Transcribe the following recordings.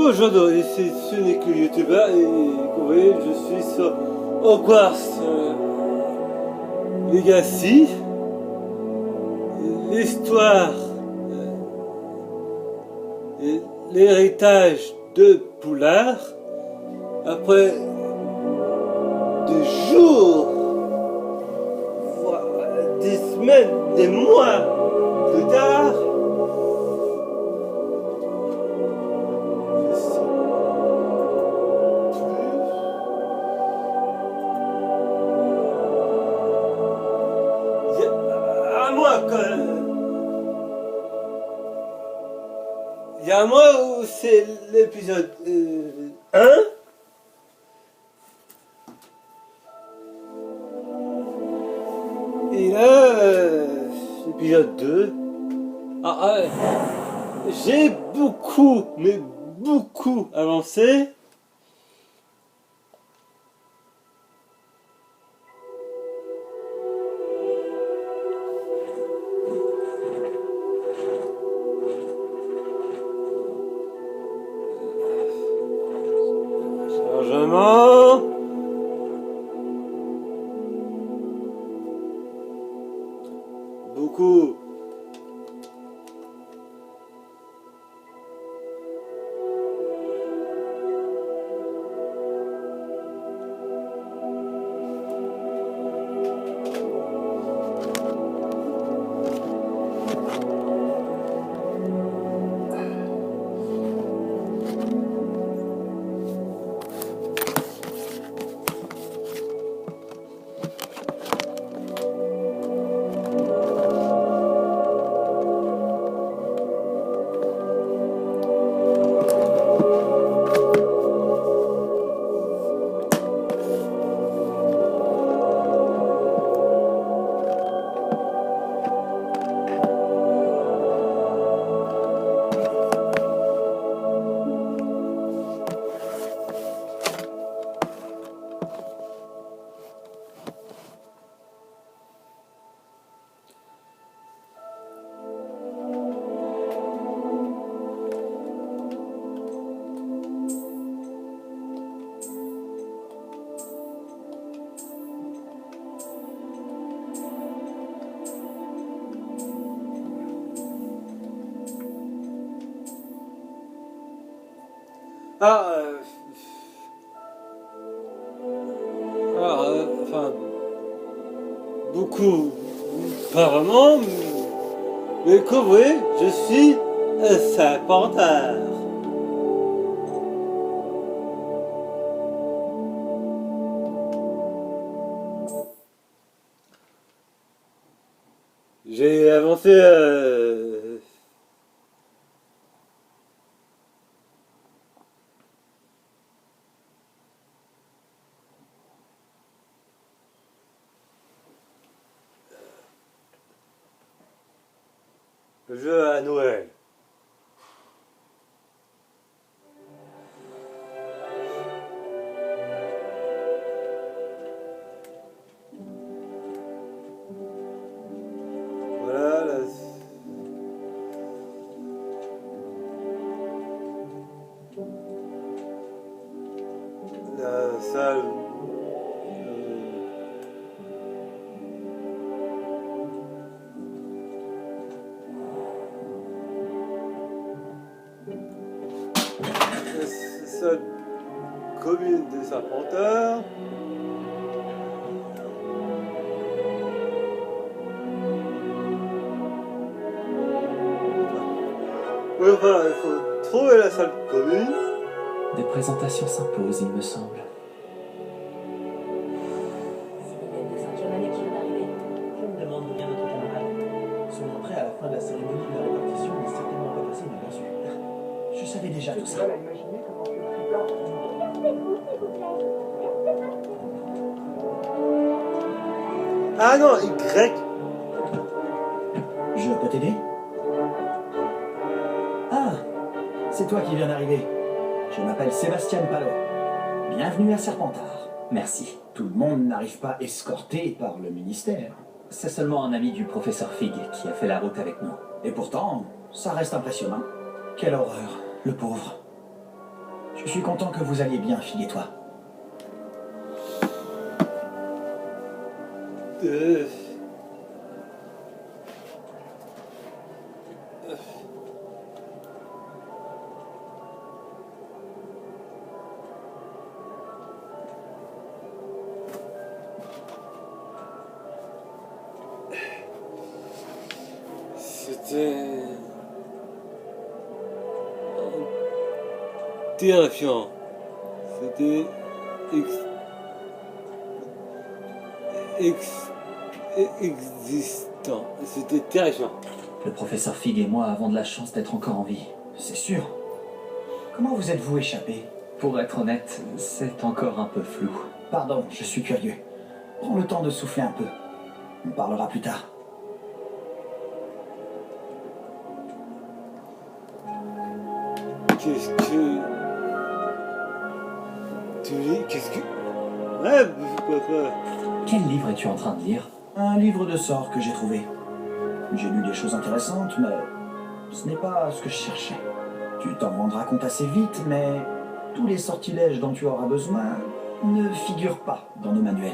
Bonjour, ici ce n'est que youtubeur et vous voyez je suis sur Hogwarts Legacy. L'histoire et l'héritage de Poudlard après des jours, voire des semaines, des mois plus tard. Il y a un mois où c'est l'épisode 1. Et là, l'épisode 2. J'ai beaucoup, mais beaucoup avancé. Chargement. Beaucoup. Enfin, beaucoup, pas vraiment, mais comme vous voyez, je suis un Serpentard. J'ai avancé le jeu à Noël. Voilà la salle. Seule commune des Serpentards. Oui, voilà, il faut trouver la salle commune. Des présentations s'imposent, il me semble. C'est des 5e année qui vient d'arriver. Je me demande où vient notre camarade. Son entrée à la fin de la cérémonie de la répartition n'est certainement pas passée inaperçue. Je savais déjà tout ça. Ah non, Y. Je peux t'aider? Ah, c'est toi qui viens d'arriver. Je m'appelle Sébastien Palo. Bienvenue à Serpentard. Merci. Tout le monde n'arrive pas escorté par le ministère. C'est seulement un ami du professeur Fig qui a fait la route avec nous. Et pourtant, ça reste impressionnant. Quelle horreur, le pauvre. Je suis content que vous alliez bien, Fig et toi. Euh, C'était terrifiant. C'était ex- existant. C'était terrifiant. Le professeur Fig et moi avons de la chance d'être encore en vie. C'est sûr. Comment vous êtes-vous échappé? Pour être honnête, c'est encore un peu flou. Pardon, je suis curieux. Prends le temps de souffler un peu. On parlera plus tard. Qu'est-ce que tu lis? Qu'est-ce que ouais, papa. Quel livre es-tu en train de lire? Un livre de sorts que j'ai trouvé. J'ai lu des choses intéressantes, mais ce n'est pas ce que je cherchais. Tu t'en rendras compte assez vite, mais tous les sortilèges dont tu auras besoin ne figurent pas dans nos manuels.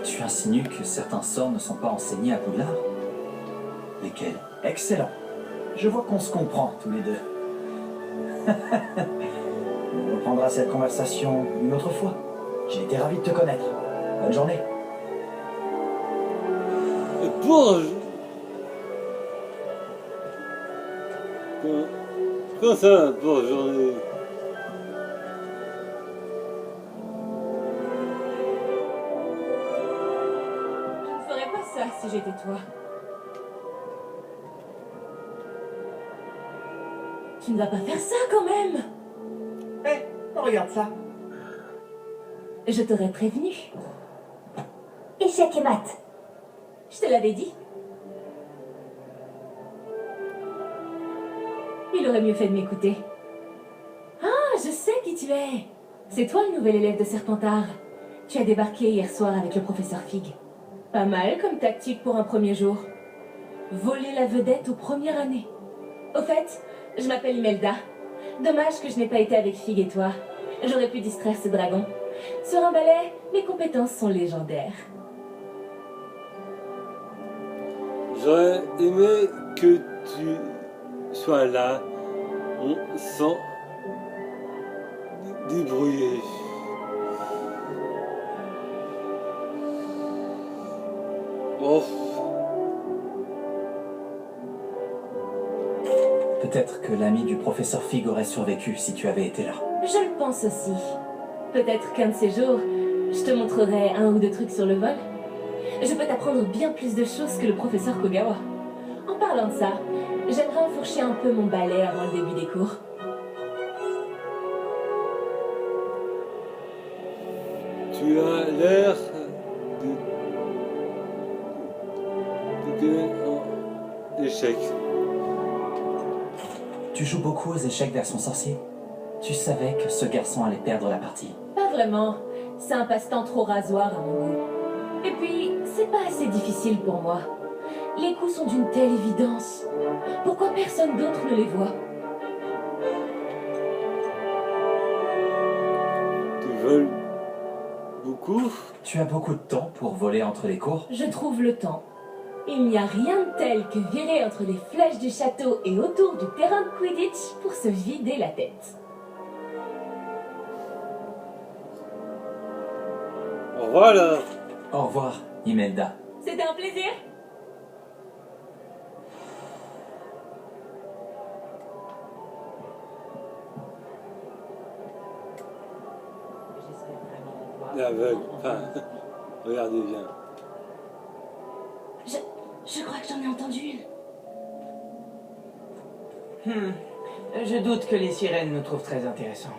Tu insinues que certains sorts ne sont pas enseignés à Poudlard? Lesquels? Excellent. Je vois qu'on se comprend tous les deux. On reprendra cette conversation une autre fois. J'ai été ravi de te connaître. Bonne journée. Bon, comment ça, bonne journée? Je ne ferais pas ça si j'étais toi. Tu ne vas pas faire ça quand même. Hé, regarde ça. Je t'aurais prévenu. Échec et mat. Je te l'avais dit. Il aurait mieux fait de m'écouter. Ah, je sais qui tu es. C'est toi le nouvel élève de Serpentard. Tu as débarqué hier soir avec le professeur Fig. Pas mal comme tactique pour un premier jour. Voler la vedette aux premières années. Au fait, je m'appelle Imelda. Dommage que je n'ai pas été avec Fig et toi. J'aurais pu distraire ce dragon. Sur un balai, mes compétences sont légendaires. J'aurais aimé que tu sois là, sans débrouiller. Oh. Peut-être que l'ami du professeur Fig aurait survécu si tu avais été là. Je le pense aussi. Peut-être qu'un de ces jours, je te montrerai un ou deux trucs sur le vol. Je peux t'apprendre bien plus de choses que le professeur Kogawa. En parlant de ça, j'aimerais enfourcher un peu mon balai avant le début des cours. Tu as l'air de en échec. Tu joues beaucoup aux échecs version sorcier? Tu savais que ce garçon allait perdre la partie. Pas vraiment. C'est un passe-temps trop rasoir à mon goût. Et puis, c'est pas assez difficile pour moi. Les coups sont d'une telle évidence. Pourquoi personne d'autre ne les voit? Tu voles beaucoup? Tu as beaucoup de temps pour voler entre les cours? Je trouve le temps. Il n'y a rien de tel que virer entre les flèches du château et autour du terrain de Quidditch pour se vider la tête. Au revoir alors. Au revoir, Imelda. C'était un plaisir. L'aveugle. Enfin, regardez bien. Je crois que j'en ai entendu une. Je doute que les sirènes nous trouvent très intéressants.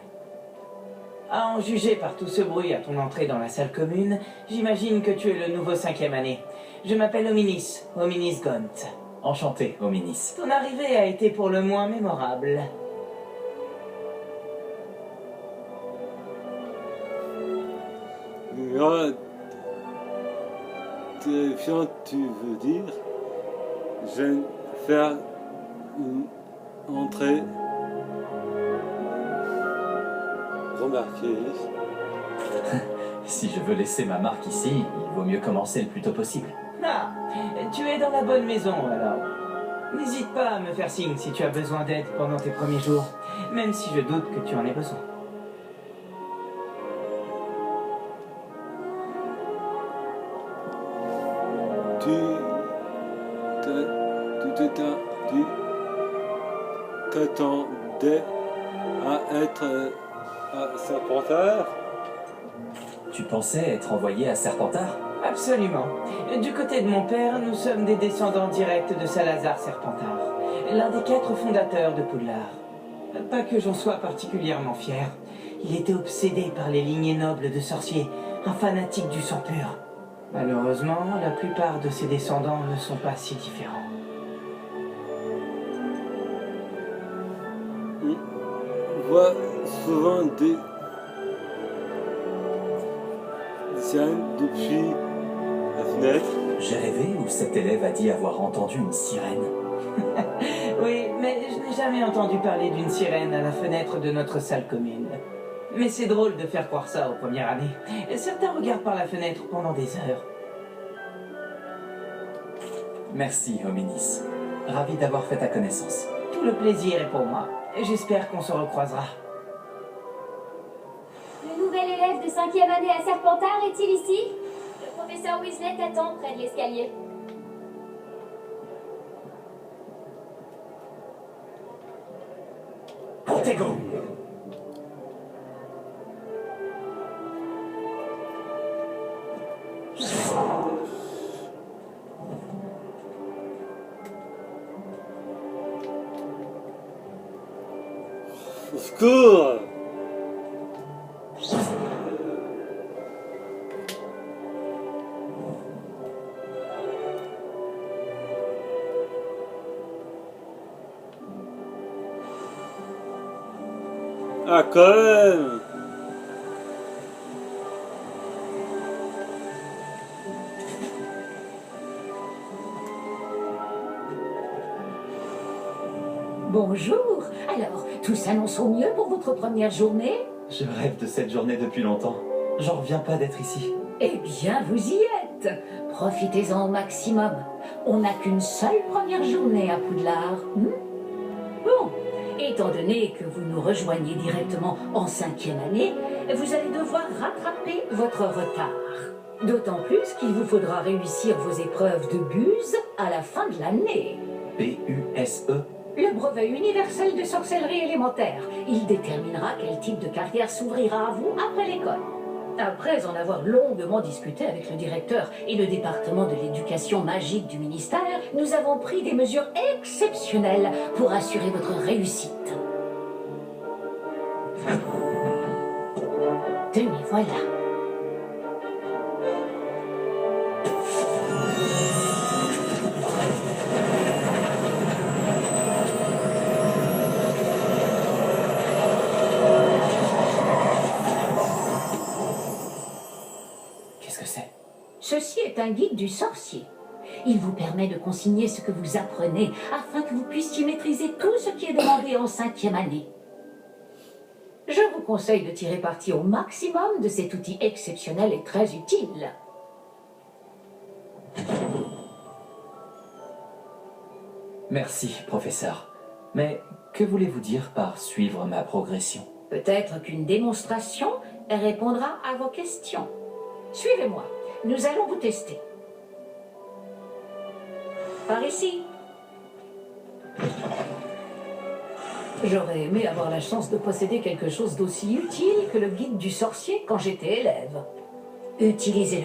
À en juger par tout ce bruit à ton entrée dans la salle commune, j'imagine que tu es le nouveau 5e année. Je m'appelle Hominis Gaunt. Enchanté, Hominis. Ton arrivée a été pour le moins mémorable. Là, terrifiant, tu veux dire? Je vais faire une entrée remarquée. Si je veux laisser ma marque ici, il vaut mieux commencer le plus tôt possible. Ah, tu es dans la bonne maison alors. N'hésite pas à me faire signe si tu as besoin d'aide pendant tes premiers jours, même si je doute que tu en aies besoin. Tu t'attendais à être à Serpentard? Tu pensais être envoyé à Serpentard? Absolument. Du côté de mon père, nous sommes des descendants directs de Salazar Serpentard, l'un des 4 fondateurs de Poudlard. Pas que j'en sois particulièrement fier. Il était obsédé par les lignées nobles de sorciers, un fanatique du sang pur. Malheureusement, la plupart de ses descendants ne sont pas si différents. On voit souvent des scènes depuis la fenêtre. J'ai rêvé où cet élève a dit avoir entendu une sirène. Oui, mais je n'ai jamais entendu parler d'une sirène à la fenêtre de notre salle commune. Mais c'est drôle de faire croire ça aux premières années. Certains regardent par la fenêtre pendant des heures. Merci, Hominis. Ravi d'avoir fait ta connaissance. Tout le plaisir est pour moi. J'espère qu'on se recroisera. Le nouvel élève de 5e année à Serpentard est-il ici? Le professeur Weasley t'attend près de l'escalier. Protego! Au secours! Ah, quand même! Bonjour. Alors, tout s'annonce au mieux pour votre première journée? Je rêve de cette journée depuis longtemps. J'en reviens pas d'être ici. Eh bien, vous y êtes. Profitez-en au maximum. On n'a qu'une seule première journée à Poudlard. Bon, étant donné que vous nous rejoignez directement en 5e année, vous allez devoir rattraper votre retard. D'autant plus qu'il vous faudra réussir vos épreuves de buse à la fin de l'année. B-U-S-E. Le brevet universel de sorcellerie élémentaire. Il déterminera quel type de carrière s'ouvrira à vous après l'école. Après en avoir longuement discuté avec le directeur et le département de l'éducation magique du ministère, nous avons pris des mesures exceptionnelles pour assurer votre réussite. Tenez, voilà. Ceci est un guide du sorcier. Il vous permet de consigner ce que vous apprenez afin que vous puissiez maîtriser tout ce qui est demandé en 5e année. Je vous conseille de tirer parti au maximum de cet outil exceptionnel et très utile. Merci, professeur. Mais que voulez-vous dire par suivre ma progression? Peut-être qu'une démonstration répondra à vos questions. Suivez-moi. Nous allons vous tester. Par ici. J'aurais aimé avoir la chance de posséder quelque chose d'aussi utile que le guide du sorcier quand j'étais élève. Utilisez-le.